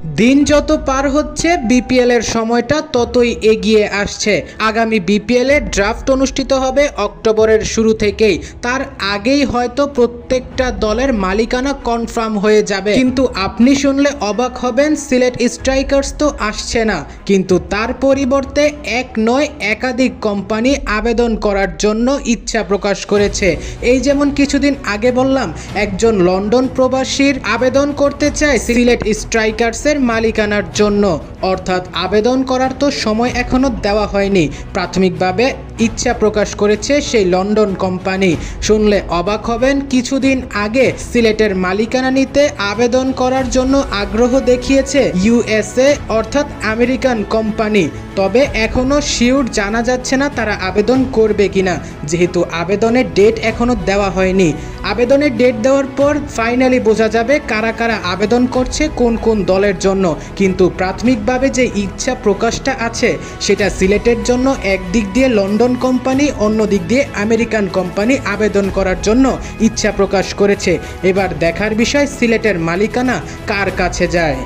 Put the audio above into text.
দিন যত পার হচ্ছে বিপিএল এর সময়টা ততই এগিয়ে আসছে। আগামী বিপিএল এর ড্রাফট অনুষ্ঠিত হবে অক্টোবরের শুরু থেকেই। তার আগেই হয়তো প্রত্যেকটা দলের মালিকানা কনফার্ম হয়ে যাবে। কিন্তু আপনি শুনলে অবাক হবেন, সিলেট স্ট্রাইকার্স তো আসছে না, কিন্তু তার পরিবর্তে এক নয় একাধিক কোম্পানি আবেদন করার জন্য ইচ্ছা প্রকাশ করেছে। এই যেমন কিছুদিন আগে বললাম, একজন লন্ডন প্রবাসীর আবেদন করতে চায় সিলেট স্ট্রাইকার্সের মালিকানার জন্য। অর্থাৎ আবেদন করার তো সময় এখনো দেওয়া হয়নি, প্রাথমিকভাবে ইচ্ছা প্রকাশ করেছে সেই লন্ডন কোম্পানি। শুনলে অবাক হবেন, কিছুদিন আগে সিলেটের মালিকানা নিতে আবেদন করার জন্য আগ্রহ দেখিয়েছে ইউএসএ অর্থাৎ আমেরিকান কোম্পানি। তবে এখনো শিওর জানা যাচ্ছে না তারা আবেদন করবে কিনা, যেহেতু আবেদনের ডেট এখনো দেওয়া হয়নি। আবেদনের ডেট দেওয়ার পর ফাইনালি বোঝা যাবে কারা কারা আবেদন করছে, কোন কোন দলের জন্য। কিন্তু প্রাথমিকভাবে যে ইচ্ছা প্রকাশটা আছে সেটা সিলেটের জন্য একদিক দিয়ে লন্ডন কোম্পানি, অন্য দিক দিয়ে আমেরিকান কোম্পানি আবেদন করার জন্য ইচ্ছা প্রকাশ করেছে। এবার দেখার বিষয় সিলেটের মালিকানা কার কাছে যায়।